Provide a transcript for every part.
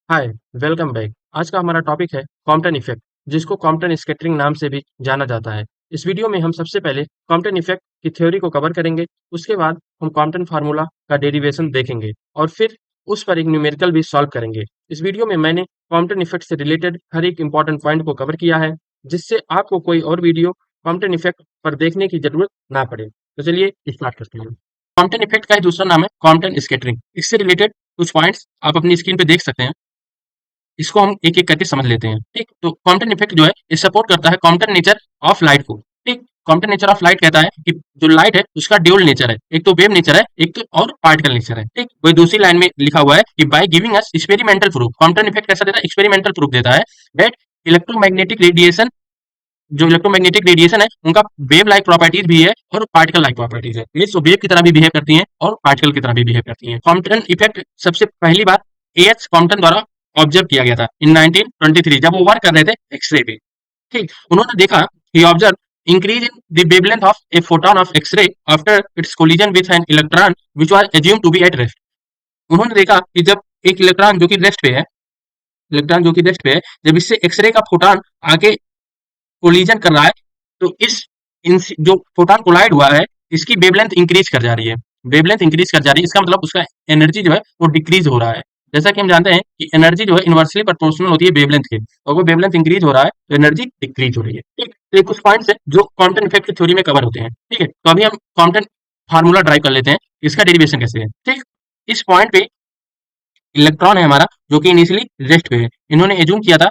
हाय, welcome back. आज का हमारा टॉपिक है कॉम्पटन इफेक्ट, जिसको कॉम्पटन स्कैटरिंग नाम से भी जाना जाता है। इस वीडियो में हम सबसे पहले कॉम्पटन इफेक्ट की थ्योरी को कवर करेंगे। उसके बाद हम कॉम्पटन फार्मूला का डेरिवेशन देखेंगे और फिर उस पर एक न्यूमेरिकल भी सॉल्व करेंगे। इस वीडियो में मैंने कॉम्पटन इफेक्ट से रिलेटेड हर एक इंपॉर्टेंट पॉइंट को कवर किया है, जिससे आपको कोई और वीडियो कॉम्पटन इफेक्ट पर देखने की जरूरत ना पड़े। तो चलिए स्टार्ट करते हैं। कॉम्पटन इफेक्ट का ही दूसरा नाम है कॉम्पटन स्कैटरिंग। इससे रिलेटेड कुछ पॉइंट्स आप अपनी स्क्रीन पे देख सकते हैं। इसको हम एक-एक करके समझ लेते हैं, ठीक? तो कॉम्पटन इफेक्ट जो है, ये सपोर्ट करता है कॉम्पटन नेचर ऑफ लाइट को, ठीक? कॉम्पटन नेचर ऑफ लाइट कहता है कि जो लाइट है, उसका ड्यूल नेचर है। एक तो वेव नेचर है, एक तो और पार्टिकल नेचर है, ठीक? वही दूसरी लाइन में लिखा हुआ है कि by giving us experimental proof, Compton effect कैसा देता है? एक्सपेरिमेंटल प्रूफ देता है दैट इलेक्ट्रोमैग्नेटिक रेडिएशन, जो इलेक्ट्रोमैग्नेटिक रेडिएशन है, उनका वेव लाइक प्रॉपर्टीज भी है और पार्टिकल लाइक प्रॉपर्टीज है। मीन्स वो वेव की तरह भी बिहेव करती हैं और पार्टिकल की तरह भी बिहेव करती हैं। कॉम्पटन इफेक्ट सबसे पहली बार एएच कॉम्पटन द्वारा ऑब्जर्व किया गया था इन 1923, जब वो वर्क कर रहे थे एक्सरे पे, ठीक? उन्होंने देखा कि observe increase in the wavelength of a photon of X ray after its collision with an electron which was assumed to be at rest. उन्होंने देखा कि जब एक इलेक्ट्रॉन जो कि रेस्ट पे है, जब इससे एक्सरे का फोटोन आके कोलिजन कर रहा है, तो जो फोटोन कोलाइड हुआ है, इसकी वेवलेंथ इंक्रीज कर जा रही है। वेवलेंथ इंक्रीज कर जा रही है, इसका मतलब उसका एनर्जी जो है वो डिक्रीज हो रहा है। जैसा कि हम जानते हैं कि एनर्जी जो है इनवर्सली प्रोपोर्शनल होती है वेवलेंथ के, और वो वेवलेंथ इंक्रीज हो रहा है तो एनर्जी डिक्रीज हो रही है, ठीक? तो ये कुछ पॉइंट्स है जो कॉम्पटन इफेक्ट की थ्योरी में कवर होते हैं, ठीक है? तो अभी हम कॉम्पटन फार्मूला ड्राइव कर लेते हैं, इसका डेरिवेशन कैसे है, ठीक? इस पॉइंट पे इलेक्ट्रॉन है हमारा, जो कि इनिशियली रेस्ट पे है। इन्होंने एज्यूम किया था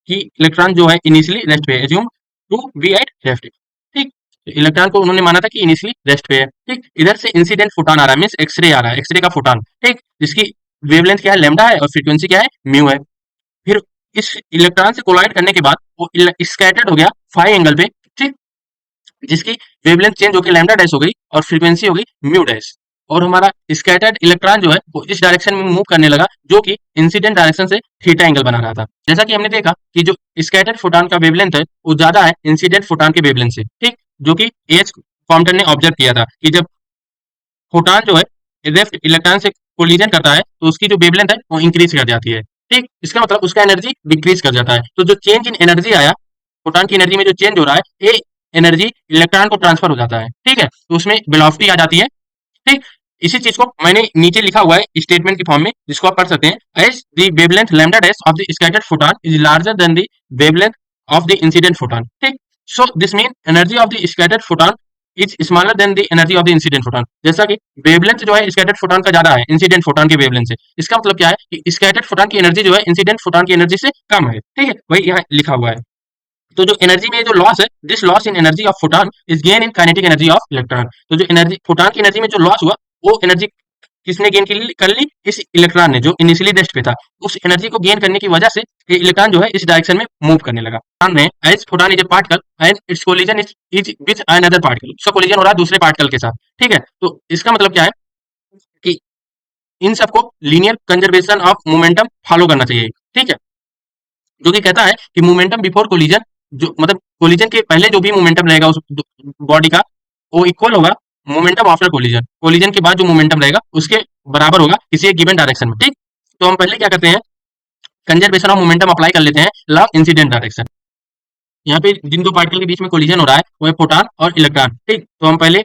कि इलेक्ट्रॉन जो है इनिशियली रेस्ट पे है, assume to be at rest, ठीक? तो इलेक्ट्रॉन को उन्होंने माना था कि इनिशियली रेस्ट पे है, ठीक? इधर से इंसिडेंट फोटॉन आ रहा है, मींस एक्सरे आ रहा है, एक्सरे का फोटॉन, ठीक? जिसकी वेवलेंथ क्या है, लैम्डा है, और फ्रीक्वेंसी क्या है, म्यू है। फिर इस इलेक्ट्रॉन से कोलाइड करने के बाद वो स्कैटर्ड हो गया फाई एंगल पे, ठीक? जिसकी वेवलेंथ चेंज होकर लैम्डा डैश हो गई और फ्रीक्वेंसी हो गई म्यू डैश। और हमारा स्कैटर्ड इलेक्ट्रॉन जो है वो इस डायरेक्शन में मूव करने लगा, जो कि इंसिडेंट डायरेक्शन से थीटा एंगल बना रहा था। जैसा कि हमने देखा कि जो स्कैटर्ड फोटॉन का वेवलेंथ है वो ज्यादा है इंसिडेंट फोटॉन के वेवलेंथ से, ठीक? जो कि एच कॉम्पटन ने ऑब्जर्व किया था कि जब फोटॉन जो है लेफ्ट इलेक्ट्रॉन से कोलिजन करता है तो उसकी जो वेवलेंथ है वो इंक्रीज कर जाती है, ठीक? इसका मतलब उसका एनर्जी डिक्रीज कर जाता है। तो जो चेंज इन एनर्जी आया, फोटॉन की एनर्जी में जो चेंज हो रहा है, ये एनर्जी इलेक्ट्रॉन को ट्रांसफर हो जाता है, ठीक है? तो उसमें वेलोसिटी आ जाती है, ठीक? इसी चीज को मैंने नीचे लिखा हुआ है स्टेटमेंट की फॉर्म में, जिसको आप पढ़ सकते हैं as the wavelength lambda dash of the scattered photon is larger than the wavelength of the incident photon, ठीक? So this mean energy of the scattered photon is smaller than the energy of the incident photon. जैसा कि wavelength जो है scattered photon का ज्यादा है incident photon के wavelength से, इसका मतलब क्या है कि स्कैटर्ड फोटॉन की एनर्जी जो है इंसिडेंट फोटॉन की एनर्जी से कम है, ठीक है? वही यहाँ लिखा हुआ है। तो जो एनर्जी में जो लॉस है, this loss in energy of photon is gain in kinetic energy of electron. तो जो एनर्जी फोटॉन की एनर्जी में जो लॉस हुआ, वो एनर्जी किसने गेन कर ली? इस इलेक्ट्रॉन ने, जो इनिशियली रेस्ट पे था। उस एनर्जी को गेन करने की वजह से ये इलेक्ट्रॉन जो है इस डायरेक्शन में मूव करने लगा। में as photon is a particle and its collision is with another particle, उसका कोलिजन हो रहा है दूसरे पार्टिकल के साथ, ठीक है? तो इसका मतलब क्या है कि इन सबको linear conservation of momentum follow करना चाहिए, ठीक है? जो कि कहता है कि मोमेंटम बिफोर कोलिजन, जो मतलब कोलिजन के पहले जो भी मोमेंटम रहेगा उस बॉडी का, वो इक्वल होगा मोमेंटम आफ्टर कोलिजन। कोलिजन के बाद जो मोमेंटम रहेगा उसके बराबर होगा किसी एक गिवन डायरेक्शन में, ठीक? तो हम पहले क्या करते हैं, कंजर्वेशन ऑफ मोमेंटम अप्लाई कर लेते हैं लॉ इंसिडेंट डायरेक्शन। यहाँ पे जिन दो पार्टिकल के बीच में कोलिजन हो रहा है वो है फोटॉन और इलेक्ट्रॉन, ठीक? तो हम पहले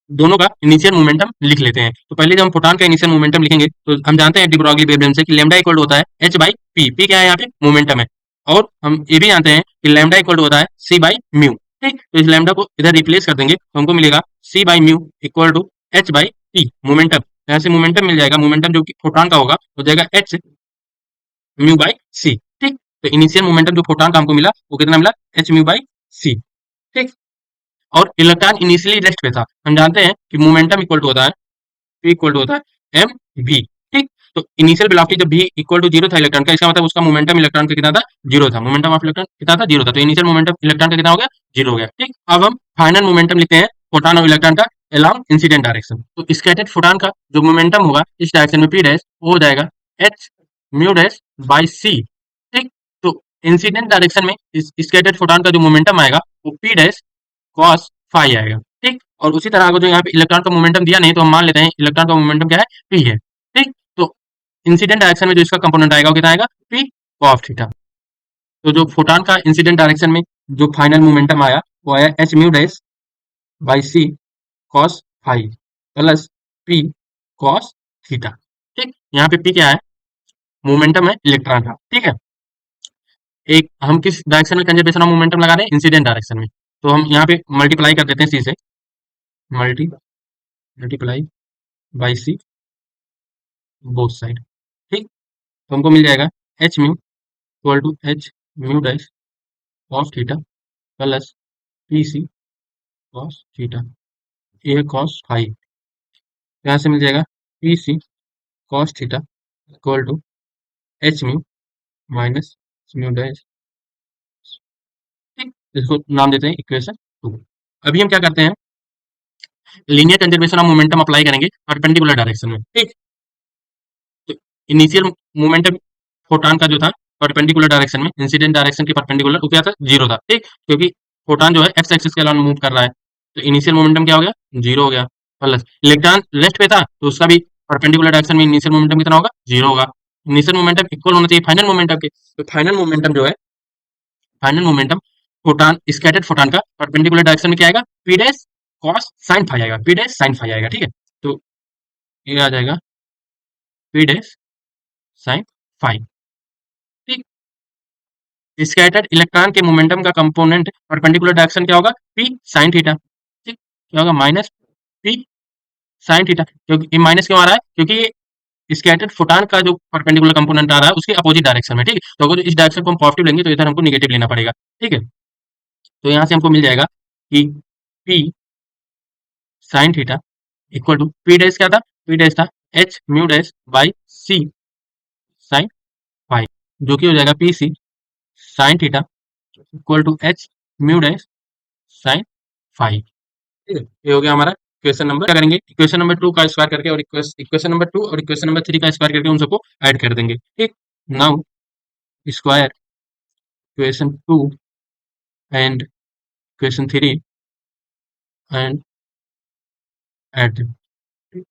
दोनों का इनिशियल मोमेंटम लिख लेते हैं। तो पहले जब हम फोटॉन का इनिशियल मोमेंटम लिखेंगे तो हम जानते हैं डी ब्रॉगली वेवलेंथ से कि लैम्डा इक्वल होता है एच बाई पी। पी क्या है यहाँ पे? मोमेंटम है। और हम ये भी जानते हैं कि लैम्डा इक्वल होता है सी बाई म्यू, ठीक? तो इस लैम्डा को इधर रिप्लेस कर देंगे तो हमको मिलेगा C by mu equal to H by P, momentum. यहाँ से मोमेंटम मिल जाएगा, मोमेंटम जो कि फोटॉन का होगा हो जाएगा एच म्यू बाई सी, ठीक? तो इनिशियल मोमेंटम जो फोटॉन का हमको मिला वो कितना मिला? एच म्यू बाई सी, ठीक? और इलेक्ट्रॉन इनिशियली रेस्ट पे था। हम जानते हैं कि मोमेंटम इक्वल टू होता है P इक्वल टू होता है एम वी, ठीक? तो इनिशियल वेलोसिटी जब v इक्वल टू जीरो था इलेक्ट्रॉन का, इसका मतलब उसका मोमेंटम इलेक्ट्रॉन का कितना था? जीरो था। मोमेंटम ऑफ इलेक्ट्रॉन कितना था? जीरो था। तो इनिशियल मोमेंटम इलेक्ट्रॉन का कितना हो गया? जीरो हो गया, ठीक? अब हम फाइनल मोमेंटम लिखते हैं फोटॉन और इलेक्ट्रॉन का अलोंग इंसिडेंट डायरेक्शन। तो स्कैटर्ड फोटॉन का जो मोमेंटम होगा इस डायरेक्शन में p डैश, वो हो जाएगा h mu dash by c, ठीक? तो इंसिडेंट डायरेक्शन में इस स्कैटर्ड फोटॉन का जो मोमेंटम आएगा वो p डैश कॉस फाई आएगा, ठीक? और उसी तरह अगर जो यहाँ पे इलेक्ट्रॉन का मोमेंटम दिया नहीं तो हम मान लेते हैं इलेक्ट्रॉन का मोमेंटम क्या है? p है, ठीक? तो इंसिडेंट डायरेक्शन में जो इसका कंपोनेंट आएगा वो कितना आएगा, पी कॉस थीटा। तो जो फोटान का इंसिडेंट डायरेक्शन में जो फाइनल मोमेंटम आया वो आया H mu dash by C cos phi plus P cos theta. ठीक, यहाँ पे पी क्या है, मोमेंटम है इलेक्ट्रॉन का। ठीक है, एक हम किस डायरेक्शन में कंजर्वेशन ऑफ मोमेंटम लगा रहे हैं, इंसिडेंट डायरेक्शन में। तो हम यहाँ पे मल्टीप्लाई कर देते हैं सी से, multi multiply by C both side. ठीक, तो हमको मिल जाएगा H mu equal to H mu dash cos theta plus P C cos theta, ये कॉस फाइव। यहाँ से मिल जाएगा P C cos theta equal to H mu minus mu dash. ठीक, इसको नाम देते हैं इक्वेशन 2। अभी हम क्या करते हैं, linear conservation of momentum apply करेंगे परपेंडिकुलर डायरेक्शन में। ठीक, तो इनिशियल मोमेंटम फोटान का जो था परपेंडिकुलर डायरेक्शन में, इंसिडेंट डायरेक्शन के परपेंडिकुलर वो क्या था, जीरो था। ठीक, क्योंकि फोटान जो है एक्स एक्सिस के अलावा मूव कर रहा है, तो इनिशियल मोमेंटम क्या हो गया, जीरो हो गया। प्लस इलेक्ट्रॉन रेस्ट पे था तो उसका भी परपेंडिकुलर डायरेक्शन में इनिशियल मोमेंटम कितना होगा, जीरो होगा। इनिशियल मोमेंटम इक्वल होना चाहिए फाइनल मोमेंटम के, तो फाइनल मोमेंटम जो है, final momentum photon scattered photon का परपेंडिकुलर डायरेक्शन में क्या आएगा, P dash cos sine phi आएगा, पी डैश साइन फाई आएगा। ठीक है, तो ये आ जाएगा पी डैश साइन फाई। ठीक, स्कैटर्ड इलेक्ट्रॉन के मोमेंटम का कंपोनेंट परपेंडिकुलर डायरेक्शन क्या होगा, पी साइन थीटा। ठीक, क्या होगा, माइनस पी साइन थीटा। क्योंकि माइनस क्यों आ रहा है, क्योंकि ये स्कैटर्ड फोटान का जो परपेंडिकुलर कंपोनेंट आ रहा है उसके अपोजिट डायरेक्शन में। ठीक है, तो अगर इस डायरेक्शन को हम पॉजिटिव लेंगे तो इधर हमको निगेटिव लेना पड़ेगा। ठीक है, तो यहाँ से हमको मिल जाएगा कि P sine theta equal to P dash क्या था, पी डैश था H mu dash by C sine phi, जो कि हो जाएगा P C sine theta equal to H mu dash sine phi. ठीक है, ये हो गया हमारा क्वेश्चन नंबर। क्या करेंगे, इक्वेशन नंबर 2 का स्क्वायर करके और इक्वेशन नंबर 2 और इक्वेशन नंबर 3 का स्क्वायर करके उन सबको ऐड कर देंगे। ठीक, now square equation 2 and equation 3 and add, इन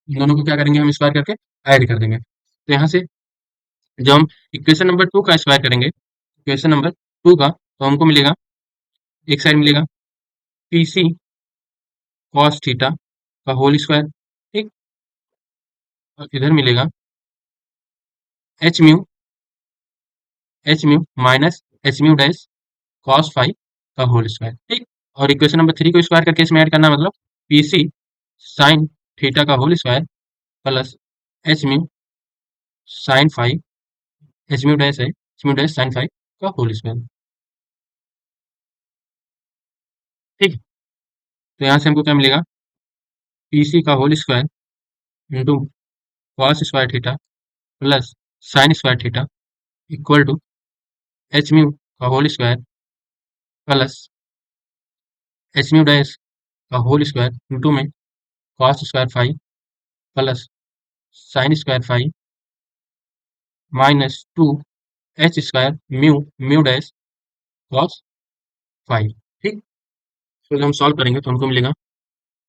दोनों को क्या करेंगे, हम स्क्वायर करके ऐड कर देंगे। तो यहाँ से जब हम इक्वेशन नंबर 2 का स्क्वायर करेंगे, इक्वेशन नंबर 2 का, तो हमको मिलेगा, एक साइड मिलेगा पी सी कॉस थीटा का होल स्क्वायर। ठीक, और इधर मिलेगा H mu minus H mu dash cos five का होल स्क्वायर। ठीक, और इक्वेशन नंबर 3 को स्क्वायर करके इसमें ऐड करना, मतलब पी सी साइन थीटा का whole square plus H mu sine phi, H mu dash है, H mu dash sine phi का होल स्क्वायर। ठीक, तो यहाँ से हमको क्या मिलेगा, पी सी का whole square into cos square theta plus sine square theta equal to H mu का whole square plus H mu dash का होल स्क्वायर इंटू में cos square phi plus sine square phi minus two H square mu mu dash cos phi. ठीक, तो जब हम solve करेंगे तो हमको मिलेगा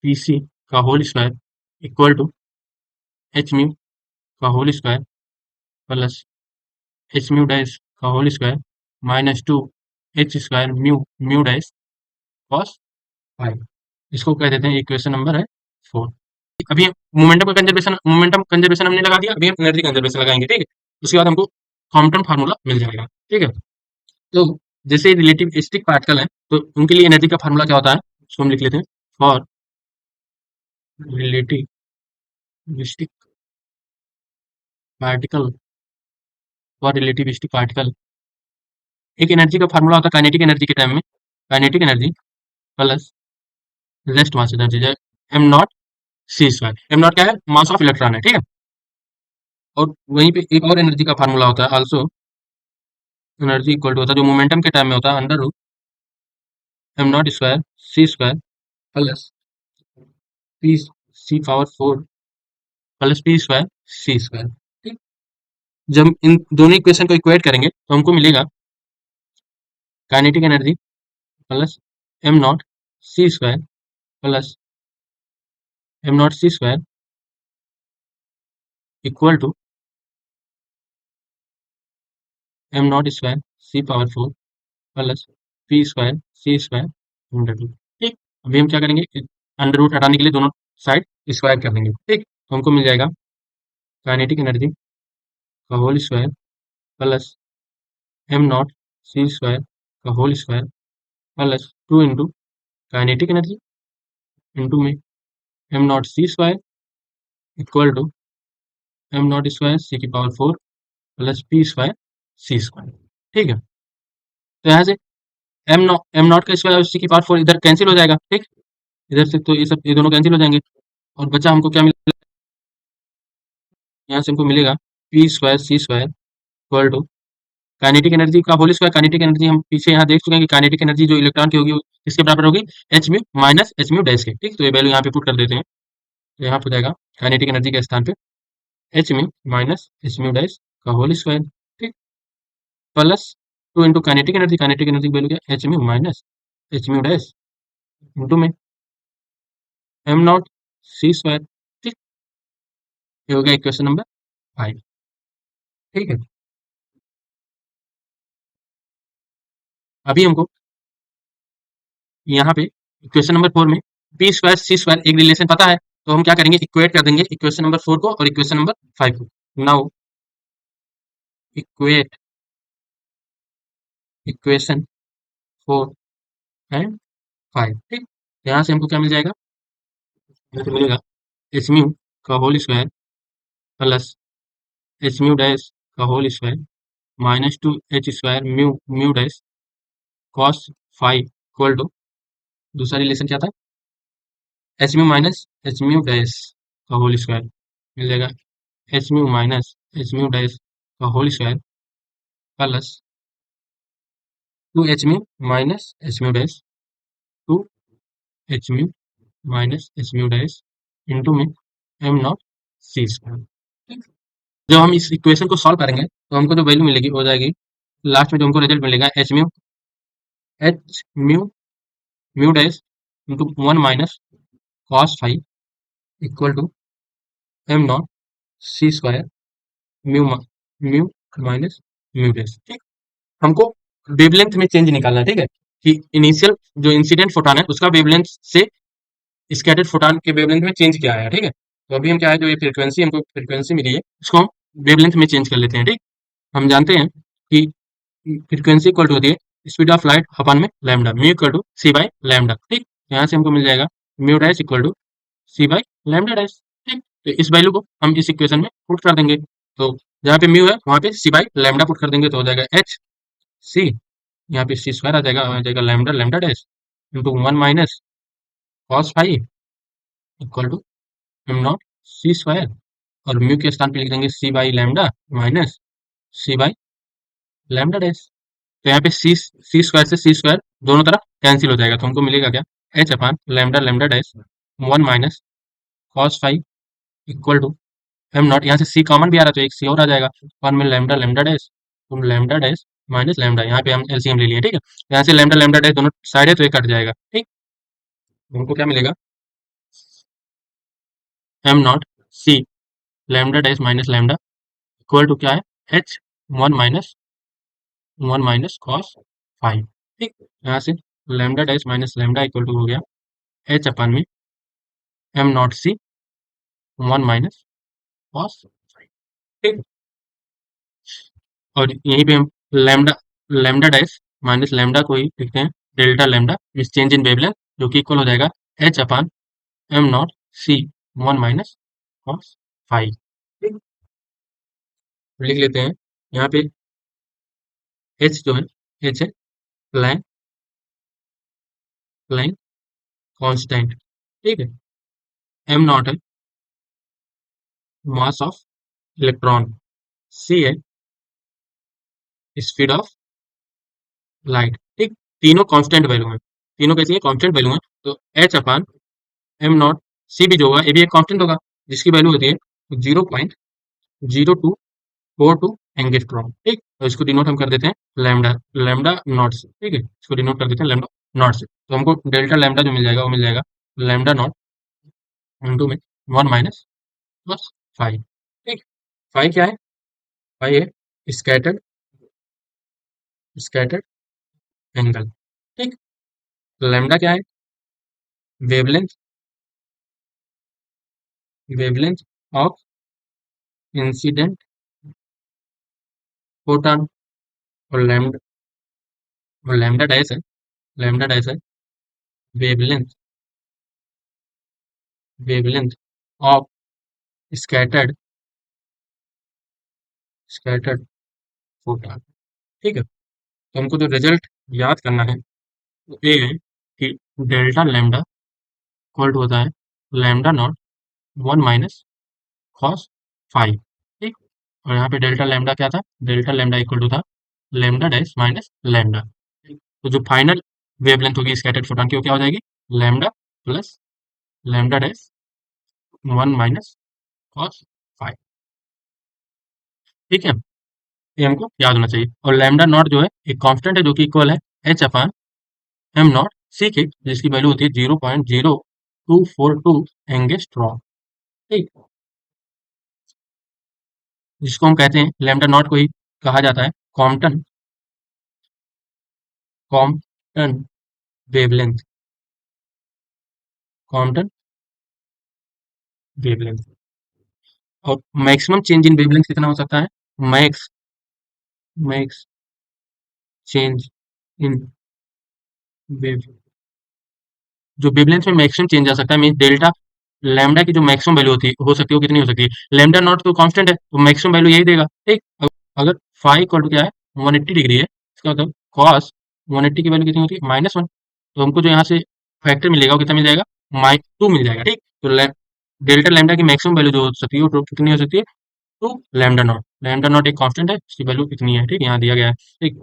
पी सी का whole square equal to H mu का whole square plus H mu dash का whole square minus two H square mu mu dash cos phi. इसको कह देते हैं इक्वेशन नंबर है 4। अभी मोमेंटम कंजर्वेशन हमने लगा दिया, अभी हम एनर्जी कंजर्वेशन लगाएंगे। ठीक है, उसके बाद हमको थॉम्पटन फार्मूला मिल जाएगा। ठीक है, तो जैसे रिलेटिविस्टिक पार्टिकल है तो उनके लिए एनर्जी का फार्मूला क्या होता है, उसको हम लिख लेते हैं। For relativistic particle, for relativistic particle एक एनर्जी का फार्मूला होता है काइनेटिक एनर्जी के टाइम में, kinetic energy plus rest mass energy, M not C square. M nought क्या है, मास ऑफ इलेक्ट्रॉन है। ठीक है, और वहीं पे एक और एनर्जी का फार्मूला होता है आल्सो, एनर्जी इक्वल टू होता है जो मोमेंटम के टाइम में होता है, under root M not square C square plus P C power 4 plus P square C square. ठीक, जब इन दोनों इक्वेशन को इक्वेट करेंगे तो हमको मिलेगा kinetic energy plus M not C square plus M not C square equal to M not square C power 4 plus P square C square under root. ठीक, अभी हम क्या करेंगे, अंडर रूट हटाने के लिए दोनों साइड स्क्वायर कर देंगे। ठीक, तो हमको मिल जाएगा काइनेटिक एनर्जी का whole square plus M not C square का whole square plus 2 into kinetic energy into में am not C square equal to M not square C की power 4 plus P square C square. ठीक है, तो यहाँ से M naught का square C की पावर 4 इधर कैंसिल हो जाएगा। ठीक, इधर से तो ये दोनों कैंसिल हो जाएंगे और बचा हमको क्या मिलेगा, यहाँ से हमको मिलेगा P square C square equal to kinetic energy का होल स्क्वायर। काइनेटिक एनर्जी हम पीछे यहाँ देख चुके हैं कि काइनेटिक एनर्जी जो इलेक्ट्रॉन की होगी वो किसके बराबर होगी, H mu minus H mu dash के। ठीक, तो ये वैल्यू यहाँ पे पुट कर देते हैं, तो यहाँ पे हो जाएगा काइनेटिक एनर्जी के स्थान पे H mu minus H mu dash का होल स्क्वायर। ठीक, प्लस 2 इंटू काइनेटिक एनर्जी की वैल्यू क्या, H mu minus H mu dash into में एम नॉट सी स्क्वायर। ठीक, ये हो गया इक्वेशन नंबर 5। ठीक है, अभी हमको यहाँ पे इक्वेशन नंबर 4 में पी स्क्वायर सी स्क्वायर एक रिलेशन पता है, तो हम क्या करेंगे, इक्वेट कर देंगे इक्वेशन नंबर 4 को और इक्वेशन नंबर 5 को। Now equate equation 4 and 5। ठीक, यहाँ से हमको क्या मिल जाएगा, यहाँ से मिलेगा एच म्यू का whole square plus H mu dash का whole square minus 2 H square mu mu dash cos 5 equal to, दूसरा रिलेशन क्या था, H mu minus H mu dash का होल स्क्वायर मिल जाएगा H mu minus H mu dash का whole square plus 2 H mu minus H mu dash 2 H mu minus H mu dash into में am not C square. जब हम इस equation को solve करेंगे तो हमको जो वैल्यू मिलेगी हो जाएगी, लास्ट में जो हमको रिजल्ट मिलेगा H mu mu dash into 1 minus cos 5 equal to M not C square mu mu minus mu dash. ठीक, हमको वेवलेंथ में चेंज निकालना है। ठीक है, कि इनिशियल जो इंसिडेंट फोटॉन है उसका वेवलेंथ से स्कैटर्ड फोटॉन के वेवलेंथ में चेंज क्या आया। ठीक है, तो अभी हम क्या है, जो ये फ्रीक्वेंसी हमको फ्रीक्वेंसी मिली है उसको हम वेवलेंथ में चेंज कर लेते हैं। ठीक, हम जानते हैं कि फ्रीक्वेंसी इक्वल टू होती है स्पीड ऑफ लाइट अपन में lambda, mu equal to C by lambda. ठीक, यहाँ से हमको मिल जाएगा mu dash equal to C by lambda dash. ठीक, तो इस वैल्यू को हम इस इक्वेशन में पुट कर देंगे, तो जहाँ पे म्यू है वहाँ पे सी बाई लैम्डा पुट कर देंगे, तो हो जाएगा एच सी, यहाँ पे सी स्क्वायर आ जाएगा lambda lambda dash into 1 minus cos 5 equal to M not C square, और म्यू के स्थान पे लिख देंगे C by lambda minus C by lambda dash. तो यहाँ पे सी स्क्वायर से सी स्क्वायर दोनों तरफ कैंसिल हो जाएगा, तो हमको मिलेगा क्या, H upon lambda lambda dash 1 minus cos 5 equal to M nought, यहाँ से सी कॉमन भी आ रहा है तो एक सी और आ जाएगा, 1 में लैम्डा लैम्डा डैश तुम लैम्डा डैश माइनस लैम्डा, यहाँ पे हम एलसीएम ले लिए। ठीक है, यहाँ से लैम्डा लैम्डा डैश दोनों साइड है तो ये कट जाएगा। ठीक, हमको क्या मिलेगा, m not c lambda dash minus lambda equal to क्या है, एच 1 माइनस कॉस 5। ठीक, यहाँ से lambda dash minus lambda equal to हो गया h upon m am not C 1 minus cos 5। ठीक, और यहीं पे हम lambda lambda dash minus lambda को ही लिखते हैं delta lambda, means change in wavelength, जो कि इक्वल हो जाएगा h upon m not C 1 minus cos 5। ठीक, लिख लेते हैं यहाँ पे एच जो है, एच है प्लैंक प्लैंक कांस्टेंट। ठीक है, एम नॉट है मास ऑफ इलेक्ट्रॉन, सी है स्पीड ऑफ लाइट। ठीक, तीनों कांस्टेंट वैल्यू है, तीनों कैसी है, कांस्टेंट वैल्यू है, तो एच अपान एम नॉट सी भी जो होगा ये भी एक कांस्टेंट होगा, जिसकी वैल्यू होती है 0.0242 एंगस्ट्रॉम। ठीक, तो इसको डिनोट हम कर देते हैं लैम्डा लैम्डा नॉट से। ठीक है, इसको डिनोट कर देते हैं लैम्डा नॉट से, तो हमको डेल्टा लैम्डा जो मिल जाएगा वो मिल जाएगा लैम्डा नॉट इंटू में 1 माइनस प्लस 5। ठीक, 5 क्या है, 5 है स्कैटर्ड स्कैटर्ड एंगल। ठीक, लैम्डा क्या है? Wavelength, wavelength of incident photon. और लैम्डा, और लैम्डा डैश है, लैम्डा डैश है wavelength, wavelength of scattered, scattered photon. ठीक है, तो हमको जो रिजल्ट याद करना है वो ये है कि डेल्टा लैम्डा इक्वल टू होता है लैम्डा नॉट 1 - कॉस फाइव। ठीक, और यहाँ पे डेल्टा लैम्डा क्या था? डेल्टा लैम्डा इक्वल टू था लैम्डा डैश माइनस लैम्डा। ठीक, तो जो फाइनल वेवलेंथ होगी स्कैटर्ड फोटॉन की वो क्या हो जाएगी? Lambda plus lambda dash 1 - cos phi. ठीक है, ये हमको याद होना चाहिए। और लैम्डा नॉट जो है एक कांस्टेंट है जो कि इक्वल है एच अपान एम नॉट सी के, जिसकी वैल्यू होती है 0.0242 एंगस्ट्रॉम। ठीक, जिसको हम कहते हैं लैम्डा नॉट को ही कहा जाता है Compton, Compton wavelength, Compton wavelength. और मैक्सिमम चेंज इन वेवलेंथ कितना हो सकता है? Max, max change in wave, जो वेवलेंथ में मैक्सिमम चेंज आ सकता है मीन डेल्टा लैम्डा की जो मैक्सिमम वैल्यू होती है हो सकती है वो कितनी हो सकती है? लैम्डा नॉट तो कांस्टेंट है तो मैक्सिमम वैल्यू यही देगा। ठीक, अगर फाइव इक्वल टू क्या है? 180 डिग्री है, इसका मतलब कॉस 180 की वैल्यू कितनी होती है? -1। तो हमको जो यहाँ से फैक्टर मिलेगा वो कितना मिल जाएगा? -2 मिल जाएगा। ठीक, तो डेल्टा लैम्डा की मैक्सिमम वैल्यू जो हो सकती है वो कितनी हो सकती है? 2 लैम्डा नॉट। लैम्डा नॉट एक कांस्टेंट है, इसकी वैल्यू कितनी है? ठीक, यहाँ दिया गया है। ठीक,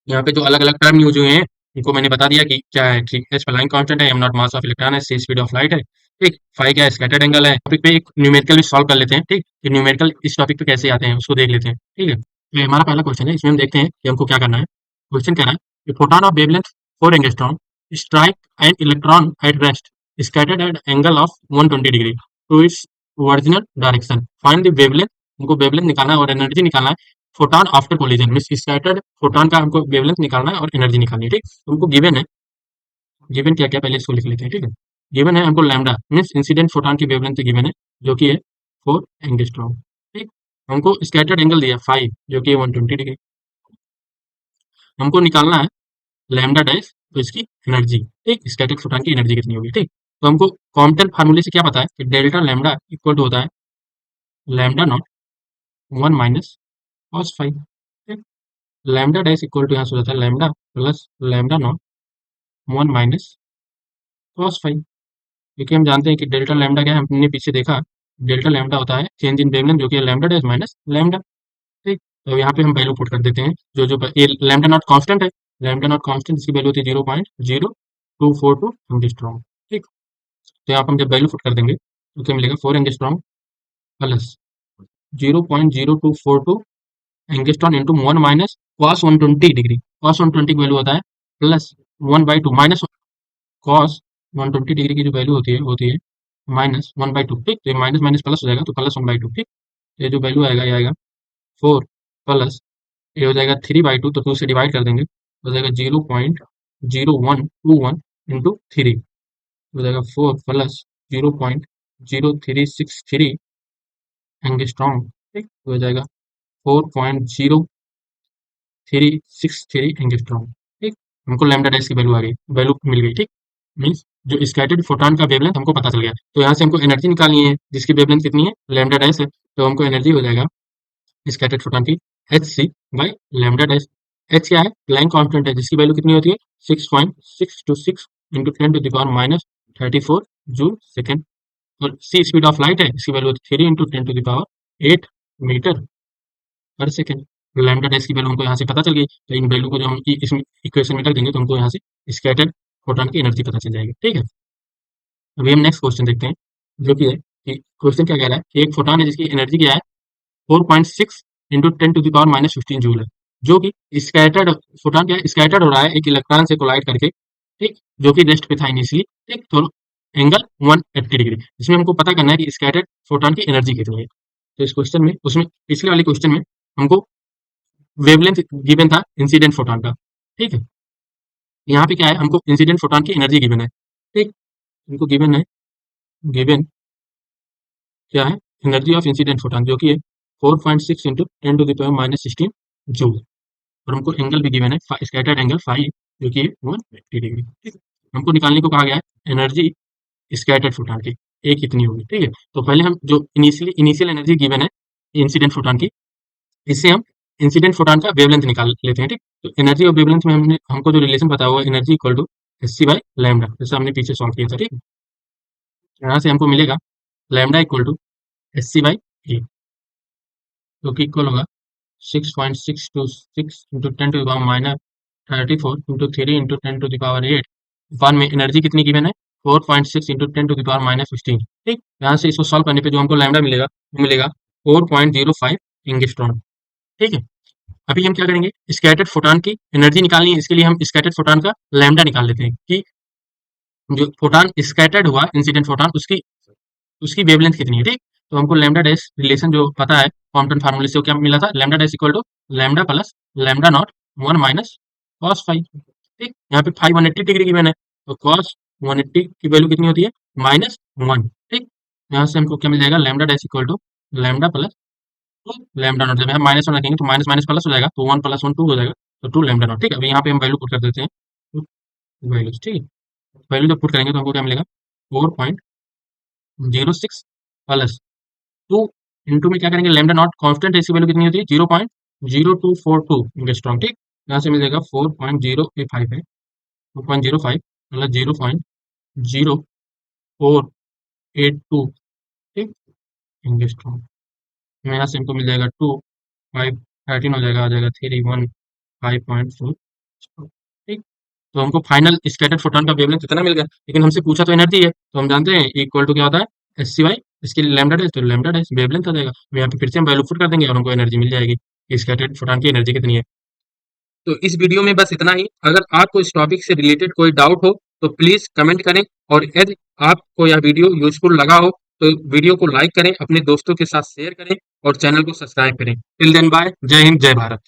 यहाँ पे जो अलग-अलग टर्म यूज़ हुए हैं, उनको मैंने बता दिया कि क्या है। ठीक, एच फ्लाइंग कांस्टेंट है, am not mass of electron है, सी स्पीड ऑफ लाइट है। ठीक, फाई क्या है? स्कैटर्ड एंगल है। टॉपिक पे एक न्यूमेरिकल भी सॉल्व कर लेते हैं। ठीक, कि न्यूमेरिकल इस टॉपिक पे कैसे आते हैं उसको देख लेते हैं। ठीक है, तो ये हमारा पहला क्वेश्चन है, इसमें हम देखते हैं कि हमको क्या करना है। क्वेश्चन कह रहा है कि photon of wavelength 4 angstrom strike an electron at rest scattered at angle of 120 degree to its original direction. Find the wavelength, हमको वेवलेंथ निकालना है और एनर्जी निकालना है photon after collision means scattered photon का हमको वेवलेंथ निकालना है और एनर्जी निकालनी है। ठीक, तो हमको गिवन है, गिवन क्या क्या पहले इसको लिख लेते हैं। ठीक है, गिवन है हमको लैम्डा मींस इंसिडेंट फोटॉन की वेवलेंथ गिवन है जो कि है 4 एंगस्ट्रॉम। ठीक, हमको स्कैटर्ड एंगल दिया 5 जो कि 120 डिग्री। हमको निकालना है लैम्डा डैश तो इसकी एनर्जी। ठीक, स्टैटिक फोटॉन की एनर्जी कितनी होगी? ठीक, तो हमको कॉम्पटन फार्मूले से क्या पता है कि डेल्टा लैम्डा इक्वल टू होता है लैम्डा नॉट 1 - cos 5। ठीक, लैम्डा डैश इक्वल टू यहाँ से हो जाता है lambda plus lambda naught 1 - cos 5। क्योंकि हम जानते हैं कि डेल्टा लैम्डा क्या है, हमने पीछे देखा डेल्टा लैम्डा होता है चेंज इन वेवलेंथ जो कि है लैम्डा डैश माइनस लैम्डा। ठीक, तो यहाँ पे हम वैल्यू पुट कर देते हैं जो जो ये लैम्डा नॉट कांस्टेंट है, लैम्डा नॉट कांस्टेंट इसकी वैल्यू होती है 0.0242 एंगस्ट्रॉम। ठीक, तो यहाँ पे हम जब वैल्यू पुट कर देंगे तो क्या मिलेगा? 4 angstrom plus 0.0242 angstrom into 1 - cos 120 degree. cos 120 की वैल्यू होता है प्लस 1/2 माइनस cos 120 डिग्री की जो वैल्यू होती है -1/2। ठीक, तो ये माइनस माइनस प्लस हो जाएगा तो प्लस 1/2। ठीक, तो ये जो वैल्यू आएगा ये आएगा 4 प्लस ये हो जाएगा 3/2 तो 2 से डिवाइड कर देंगे हो जाएगा 0.0121 इंटू 3 हो जाएगा 4 प्लस 0.0363 एंगस्ट्रॉम। ठीक, तो हो जाएगा 4.0363 एंगस्ट्रॉम। ठीक, हमको लैम्डा डैश की वैल्यू आ गई, वैल्यू मिल गई। ठीक, मीन्स जो स्कैटर्ड फोटॉन का वेवलेंथ हमको पता चल गया। तो यहाँ से हमको एनर्जी निकालनी है जिसकी वेवलेंथ कितनी है? लैम्डा डैश है, तो हमको एनर्जी हो जाएगा स्कैटर्ड फोटॉन की h c by lambda dash. H क्या है? प्लैंक कांस्टेंट है जिसकी वैल्यू कितनी होती है? 6.626 इंटू 10⁻34 जूल सेकेंड। और सी स्पीड ऑफ लाइट है, इसकी वैल्यू होती है 3 इंटू 10⁻8 मीटर पर सेकेंड। लैम्डा डैश की वैल्यू हमको यहाँ से पता चल गई, तो इन वैल्यू को जो हम इसमें इक्वेशन में रख देंगे तो हमको यहाँ से स्कैटर्ड फोटॉन की एनर्जी पता चल जाएगी। ठीक है, अभी हम नेक्स्ट क्वेश्चन देखते हैं जो कि है कि क्वेश्चन क्या कह रहा है कि एक फोटॉन है जिसकी एनर्जी क्या है? 4.6 इंटू 10⁻15 जूल है, जो कि स्कैटर्ड फोटॉन क्या है? स्कैटर्ड हो रहा है एक इलेक्ट्रॉन से कोलाइड करके। ठीक, जो कि रेस्ट पे था इनिशियली। ठीक, तो एंगल 180 डिग्री, इसमें हमको पता करना है कि स्कैटर्ड फोटॉन की एनर्जी कितनी है। तो इस क्वेश्चन में उसमें पिछले वाले क्वेश्चन में हमको वेवलेंथ गिवन था इंसिडेंट फोटॉन का, ठीक है। यहाँ पे क्या है, हमको इंसिडेंट फोटॉन की एनर्जी गिवन है, ठीक। हमको गिवन है, गिवन क्या है, एनर्जी ऑफ इंसिडेंट फोटॉन जो कि है 4.6 इंटू 10⁻⁻16 जूल, और हमको एंगल भी गिवन है, स्कैटर्ड एंगल फाई जो कि 180 डिग्री, ठीक है। हमको निकालने को कहा गया है एनर्जी स्कैटर्ड फोटॉन की, ए कितनी होगी, ठीक है। तो पहले हम जो इनिशियल एनर्जी गिवन है इंसिडेंट फोटॉन की, इससे हम इंसिडेंट फोटॉन का वेवलेंथ निकाल लेते हैं, ठीक। तो एनर्जी और वेवलेंथ में हमको जो रिलेशन पता हुआ, energy equal to SC by lambda, जैसे हमने पीछे सॉल्व किया था, ठीक। यहाँ से हमको मिलेगा lambda equal to SC by A, जो कि इक्वल होगा 6.626 इंटू 10⁻⁻34 इंटू 3 इंटू 10⁸8। वन में एनर्जी कितनी गिवन है, 4.6 इंटू 10⁻⁻16, ठीक। यहाँ से इसको सॉल्व करने पे जो हमको लैम्डा मिलेगा वो मिलेगा 4.05 एंगस्ट्रॉम, ठीक है। अभी हम क्या करेंगे, स्कैटर्ड फोटॉन की एनर्जी निकालनी है, इसके लिए हम स्कैटर्ड फोटॉन का लैम्डा निकाल लेते हैं कि जो फोटॉन स्कैटर्ड हुआ इंसिडेंट फोटॉन उसकी उसकी वेवलेंथ कितनी है, ठीक। तो हमको लैम्डा डैश रिलेशन जो पता है कॉम्पटन फार्मूले से, वो क्या मिला था, lambda dash equal to lambda plus lambda naught 1 minus cos phi, ठीक। यहाँ पे फाई 180 डिग्री की मैंने, तो कॉस 180 की वैल्यू कितनी होती है, -1, ठीक। यहाँ से हमको क्या मिल जाएगा, lambda dash equal to lambda plus lambda naught, जब हम -1 रखेंगे तो माइनस माइनस प्लस हो जाएगा, तो 1 + 1 2 हो जाएगा, तो 2 लैम्डा नॉट, ठीक है। अभी यहाँ पे हम वैल्यू पुट कर देते हैं, वैल्यूज, ठीक है। वैल्यू जब पुट करेंगे तो हमको क्या मिलेगा, 4.06 प्लस 2 इंटू में क्या करेंगे, लैम्डा नॉट कांस्टेंट है, इसकी वैल्यू कितनी होती है, 0.0242 एंगस्ट्रॉम, ठीक। यहाँ से मिलेगा 4.085 है, 4.05 मतलब 0.0482, ठीक, एंगस्ट्रॉम। यहाँ से हमको मिल जाएगा 2 5 13 हो जाएगा, आ जाएगा 3 1 5.4, ठीक। तो हमको फाइनल स्कैटर्ड फोटॉन का वेवलेंथ कितना मिल गया, लेकिन हमसे पूछा तो एनर्जी है, तो हम जानते हैं इक्वल टू क्या होता है, एस सी वाई, इसके लिए लैम्डा डैश, तो लैम्डा डैश वेवलेंथ आ जाएगा। तो यहाँ पे फिर से हम वैल्यू पुट कर देंगे और हमको एनर्जी मिल जाएगी कि स्कैटर्ड फोटॉन की एनर्जी कितनी है। तो इस वीडियो में बस इतना ही। अगर आपको इस टॉपिक से रिलेटेड कोई डाउट हो तो प्लीज कमेंट करें, और यदि आपको यह वीडियो यूजफुल लगा हो तो वीडियो को लाइक करें, अपने दोस्तों के साथ शेयर करें और चैनल को सब्सक्राइब करें। टिल देन बाय, जय हिंद, जय भारत।